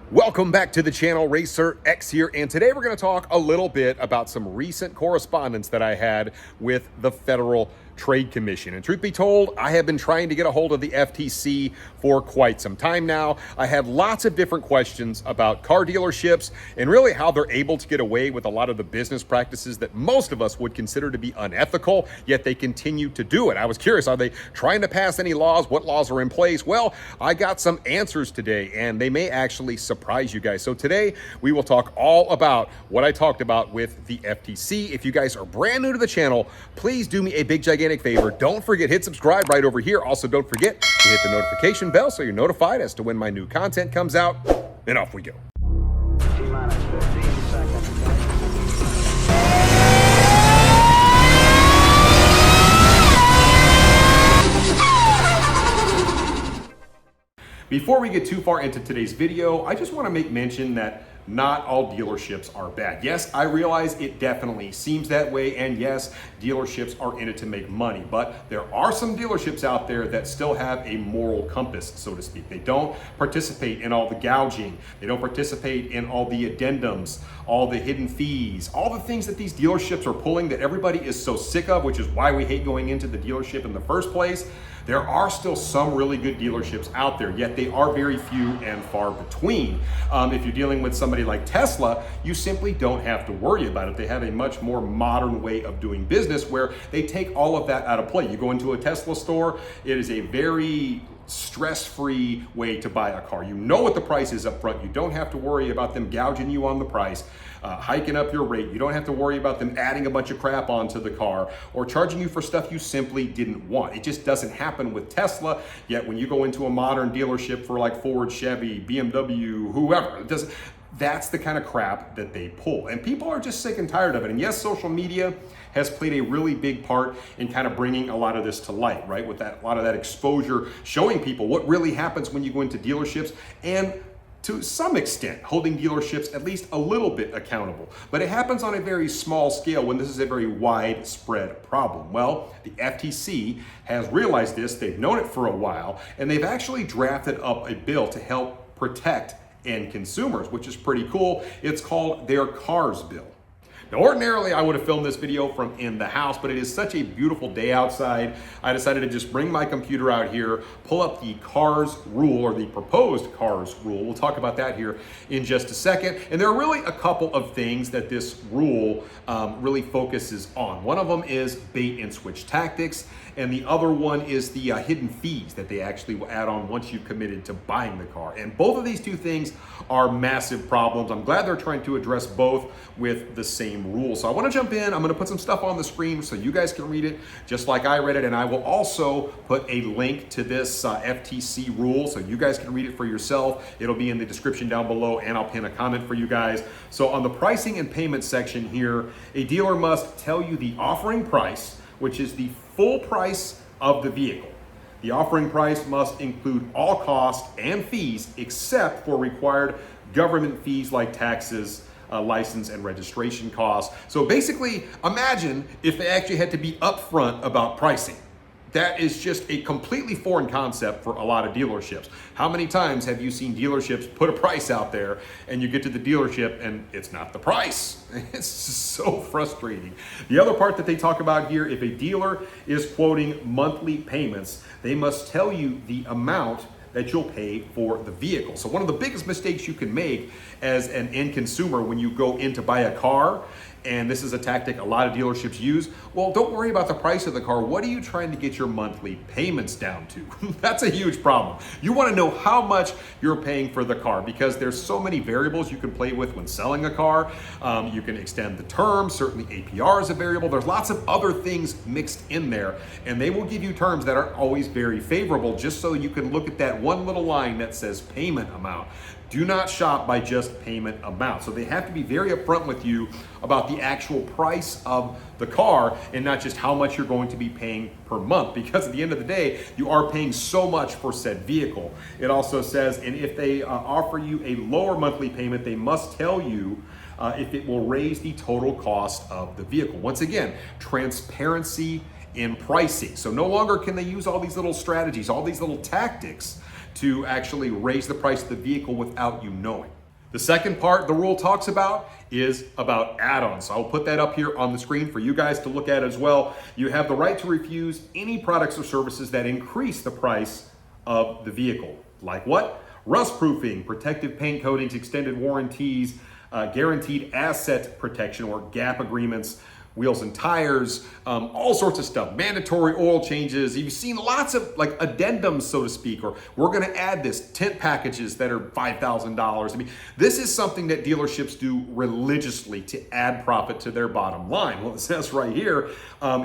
Welcome back to the channel. Racer X here, and today we're going to talk a little bit about some recent correspondence that I had with the Federal Trade Commission. And truth be told, I have been trying to get a hold of the FTC for quite some time now. I had lots of different questions about car dealerships and really how they're able to get away with a lot of the business practices that most of us would consider to be unethical, yet they continue to do it. I was curious, are they trying to pass any laws? What laws are in place? Well, I got some answers today, and they may actually surprise you guys. So today we will talk all about what I talked about with the FTC. If you guys are brand new to the channel, please do me a big gigantic favor. Don't forget, hit subscribe right over here. Also, don't forget to hit the notification bell so you're notified as to when my new content comes out. And off we go. T-minus 15 seconds. Before we get too far into today's video, I just want to make mention that not all dealerships are bad. Yes, I realize it definitely seems that way, and yes, dealerships are in it to make money, but there are some dealerships out there that still have a moral compass, so to speak. They don't participate in all the gouging. They don't participate in all the addendums, all the hidden fees, all the things that these dealerships are pulling that everybody is so sick of, which is why we hate going into the dealership in the first place. There are still some really good dealerships out there, yet they are very few and far between. If you're dealing with somebody like Tesla, you simply don't have to worry about it. They have a much more modern way of doing business where they take all of that out of play. You go into a Tesla store, it is a very stress-free way to buy a car. You know what the price is up front. You don't have to worry about them gouging you on the price, hiking up your rate. You don't have to worry about them adding a bunch of crap onto the car or charging you for stuff you simply didn't want. It just doesn't happen with Tesla. Yet when you go into a modern dealership for like Ford, Chevy, BMW, whoever, it doesn't. That's the kind of crap that they pull. And people are just sick and tired of it. And yes, social media has played a really big part in kind of bringing a lot of this to light, right? With that, a lot of that exposure, showing people what really happens when you go into dealerships, and to some extent, holding dealerships at least a little bit accountable. But it happens on a very small scale when this is a very widespread problem. Well, the FTC has realized this, they've known it for a while, and they've actually drafted up a bill to help protect end consumers, which is pretty cool. It's called their C.A.R.S bill. Now, ordinarily, I would have filmed this video from in the house, but it is such a beautiful day outside. I decided to just bring my computer out here, pull up the C.A.R.S rule, or the proposed C.A.R.S rule. We'll talk about that here in just a second. And there are really a couple of things that this rule really focuses on. One of them is bait and switch tactics, and the other one is the hidden fees that they actually will add on once you've committed to buying the car. And both of these two things are massive problems. I'm glad they're trying to address both with the same rules. So I want to jump in. I'm going to put some stuff on the screen so you guys can read it just like I read it, and I will also put a link to this FTC rule so you guys can read it for yourself. It'll be in the description down below, and I'll pin a comment for you guys. So on the pricing and payment section here, a dealer must tell you the offering price, which is the full price of the vehicle. The offering price must include all costs and fees except for required government fees like taxes, license and registration costs. So basically, imagine if they actually had to be upfront about pricing. That is just a completely foreign concept for a lot of dealerships. How many times have you seen dealerships put a price out there and you get to the dealership and it's not the price? It's so frustrating. The other part that they talk about here, if a dealer is quoting monthly payments, they must tell you the amount that you'll pay for the vehicle. So one of the biggest mistakes you can make as an end consumer when you go in to buy a car, and this is a tactic a lot of dealerships use, well, don't worry about the price of the car. What are you trying to get your monthly payments down to? That's a huge problem. You want to know how much you're paying for the car because there's so many variables you can play with when selling a car. You can extend the term, certainly APR is a variable. There's lots of other things mixed in there, and they will give you terms that aren't always very favorable just so you can look at that one little line that says payment amount. Do not shop by just payment amount. So they have to be very upfront with you about the actual price of the car and not just how much you're going to be paying per month, because at the end of the day, you are paying so much for said vehicle. It also says, and if they offer you a lower monthly payment, they must tell you if it will raise the total cost of the vehicle. Once again, transparency in pricing. So no longer can they use all these little strategies, all these little tactics to actually raise the price of the vehicle without you knowing. The second part the rule talks about is about add-ons. So I'll put that up here on the screen for you guys to look at as well. You have the right to refuse any products or services that increase the price of the vehicle. Like what? Rust proofing, protective paint coatings, extended warranties, guaranteed asset protection or gap agreements, wheels and tires, all sorts of stuff, mandatory oil changes. You've seen lots of like addendums, so to speak, or we're gonna add this tent packages that are $5,000. I mean, this is something that dealerships do religiously to add profit to their bottom line. Well, it says right here,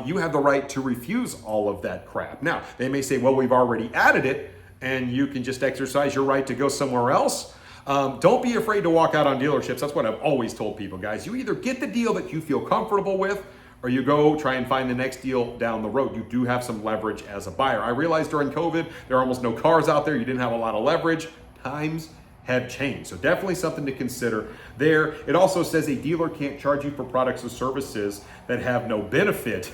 you have the right to refuse all of that crap. Now, they may say, well, we've already added it and you can just exercise your right to go somewhere else. Don't be afraid to walk out on dealerships. That's what I've always told people, guys. You either get the deal that you feel comfortable with, or you go try and find the next deal down the road. You do have some leverage as a buyer. I realized during COVID, there are almost no cars out there. You didn't have a lot of leverage. Times have changed. So definitely something to consider there. It also says a dealer can't charge you for products or services that have no benefit.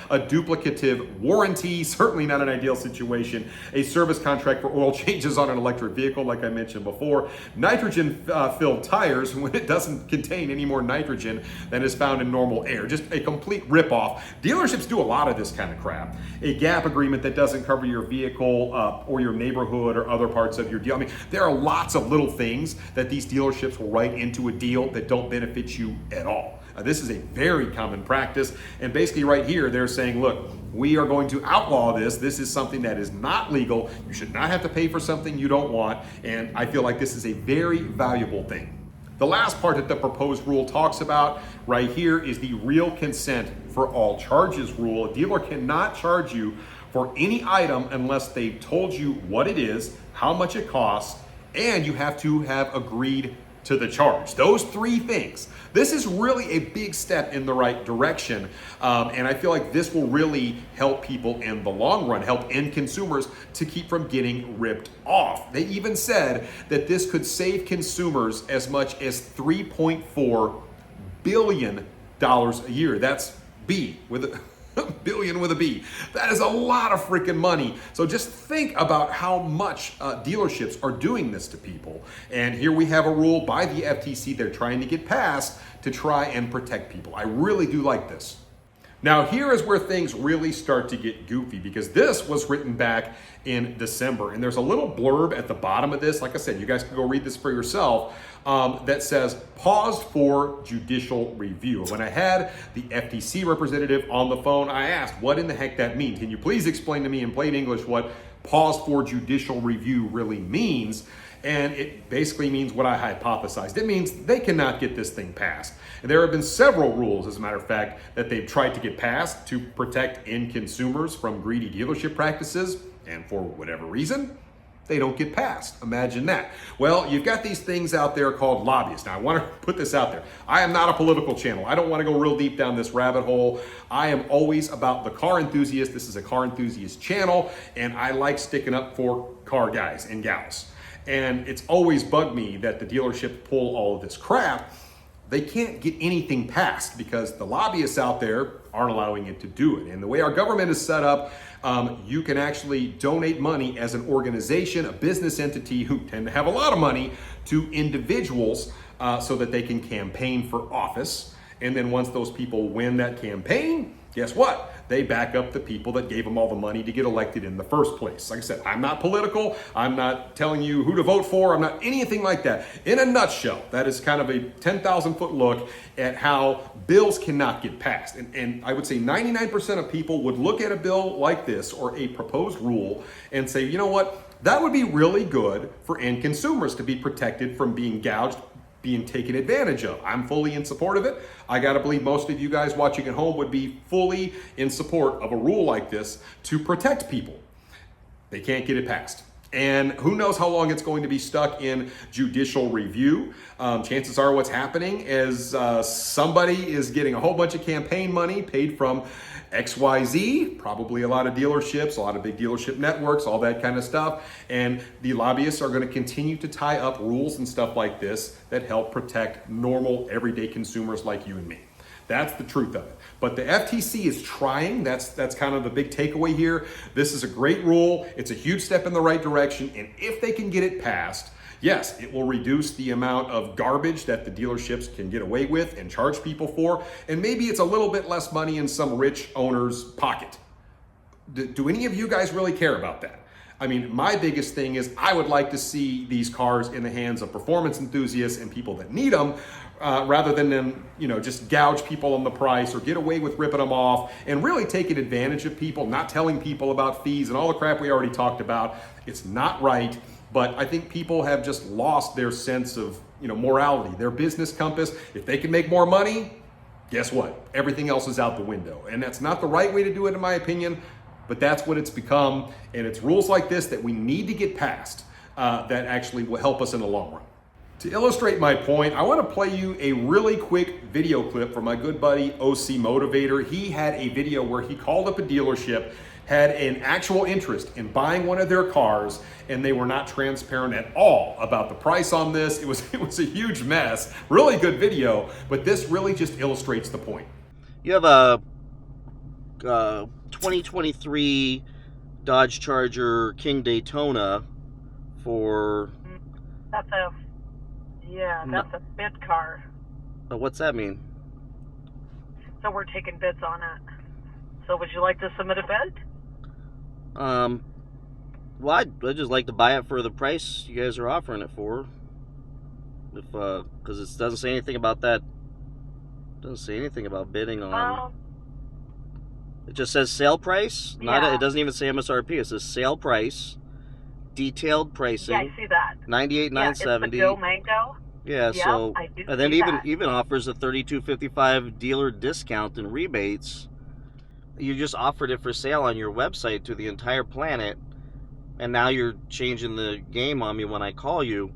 A duplicative warranty, certainly not an ideal situation. A service contract for oil changes on an electric vehicle, like I mentioned before. Nitrogen filled tires when it doesn't contain any more nitrogen than is found in normal air. Just a complete ripoff. Dealerships do a lot of this kind of crap. A gap agreement that doesn't cover your vehicle or your neighborhood or other parts of your deal. I mean, there are lots of little things that these dealerships will write into a deal that don't benefit you at all. This is a very common practice. And basically right here, they're saying, look, we are going to outlaw this. This is something that is not legal. You should not have to pay for something you don't want. And I feel like this is a very valuable thing. The last part that the proposed rule talks about right here is the real consent for all charges rule. A dealer cannot charge you for any item unless they've told you what it is, how much it costs, and you have to have agreed to the charge. Those three things. This is really a big step in the right direction. And I feel like this will really help people in the long run, help end consumers to keep from getting ripped off. They even said that this could save consumers as much as $3.4 billion a year. That's B with a billion with a B. That is a lot of freaking money. So just think about how much dealerships are doing this to people. And here we have a rule by the FTC they're trying to get passed to try and protect people. I really do like this. Now here is where things really start to get goofy, because this was written back in December, and there's a little blurb at the bottom of this. Like I said, you guys can go read this for yourself, that says paused for judicial review. When I had the FTC representative on the phone, I asked what in the heck that means. Can you please explain to me in plain English what paused for judicial review really means? And it basically means what I hypothesized. It means they cannot get this thing passed. And there have been several rules, as a matter of fact, that they've tried to get passed to protect end consumers from greedy dealership practices. And for whatever reason, they don't get passed. Imagine that. Well, you've got these things out there called lobbyists. Now, I want to put this out there. I am not a political channel. I don't want to go real deep down this rabbit hole. I am always about the car enthusiast. This is a car enthusiast channel, and I like sticking up for car guys and gals. And it's always bugged me that the dealership pull all of this crap. They can't get anything passed because the lobbyists out there aren't allowing it to do it. And the way our government is set up, you can actually donate money as an organization, a business entity who tend to have a lot of money, to individuals so that they can campaign for office. And then once those people win that campaign, guess what? They back up the people that gave them all the money to get elected in the first place. Like I said, I'm not political. I'm not telling you who to vote for. I'm not anything like that. In a nutshell, that is kind of a 10,000 foot look at how bills cannot get passed. And I would say 99% of people would look at a bill like this or a proposed rule and say, you know what? That would be really good for end consumers to be protected from being gouged, being taken advantage of. I'm fully in support of it. I gotta believe most of you guys watching at home would be fully in support of a rule like this to protect people. They can't get it passed. And who knows how long it's going to be stuck in judicial review. Chances are what's happening is somebody is getting a whole bunch of campaign money paid from XYZ, probably a lot of dealerships, a lot of big dealership networks, all that kind of stuff. And the lobbyists are going to continue to tie up rules and stuff like this that help protect normal, everyday consumers like you and me. That's the truth of it. But the FTC is trying. That's kind of the big takeaway here. This is a great rule. It's a huge step in the right direction. And if they can get it passed, Yes, it will reduce the amount of garbage that the dealerships can get away with and charge people for, and maybe it's a little bit less money in some rich owner's pocket. Do any of you guys really care about that? I mean, my biggest thing is I would like to see these cars in the hands of performance enthusiasts and people that need them, rather than them, just gouge people on the price or get away with ripping them off and really taking advantage of people, not telling people about fees and all the crap we already talked about. It's not right, but I think people have just lost their sense of, morality, their business compass. If they can make more money, guess what? Everything else is out the window. And that's not the right way to do it, in my opinion, but that's what it's become. And it's rules like this that we need to get past, that actually will help us in the long run. To illustrate my point, I want to play you a really quick video clip from my good buddy OC Motivator. He had a video where he called up a dealership, had an actual interest in buying one of their cars, and they were not transparent at all about the price on this. It was a huge mess. Really good video, but this really just illustrates the point. You have a 2023 Dodge Charger King Daytona for... That's a bid car. What's that mean? So we're taking bids on it. So would you like to submit a bid? Well, I'd just like to buy it for the price you guys are offering it for. If, because it doesn't say anything about that. Doesn't say anything about bidding on. It just says sale price. It doesn't even say MSRP. It says sale price, detailed pricing. Yeah, I see that. $98,970. It's the Joe Mango. Yeah, Yep, so I do and then see even offers a $32.55 dealer discount and rebates. You just offered it for sale on your website to the entire planet, and now you're changing the game on me when I call you.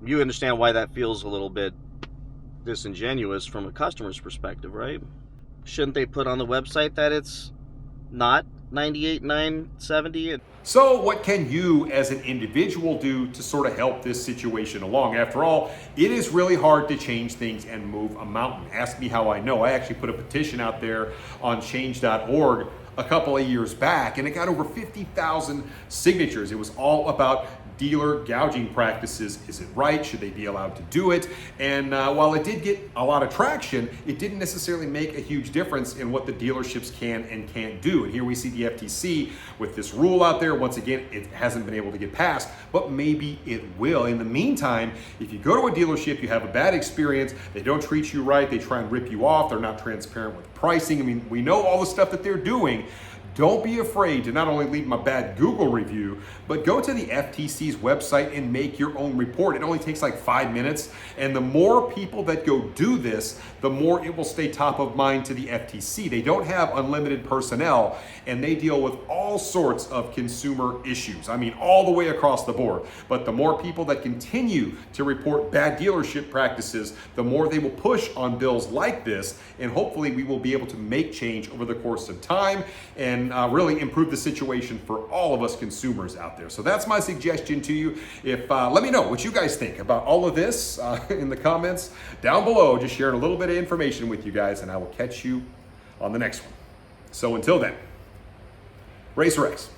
You understand why that feels a little bit disingenuous from a customer's perspective, right? Shouldn't they put on the website that it's not $98,970? So what can you as an individual do to sort of help this situation along? After all, it is really hard to change things and move a mountain. Ask me how I know. I actually put a petition out there on change.org a couple of years back, and it got over 50,000 signatures. It was all about dealer gouging practices. Is it right? Should they be allowed to do it? And while it did get a lot of traction, it didn't necessarily make a huge difference in what the dealerships can and can't do. And here we see the FTC with this rule out there. Once again, it hasn't been able to get passed, but maybe it will. In the meantime, if you go to a dealership, you have a bad experience, they don't treat you right, they try and rip you off, they're not transparent with pricing. I mean, we know all the stuff that they're doing. Don't be afraid to not only leave them a bad Google review, but go to the FTC's website and make your own report. It only takes like 5 minutes. And the more people that go do this, the more it will stay top of mind to the FTC. They don't have unlimited personnel, and they deal with all sorts of consumer issues. I mean, all the way across the board. But the more people that continue to report bad dealership practices, the more they will push on bills like this. And hopefully we will be able to make change over the course of time and really improve the situation for all of us consumers out there. So that's my suggestion to you. Let me know what you guys think about all of this in the comments down below. Just sharing a little bit of information with you guys, and I will catch you on the next one. So until then, Racer X.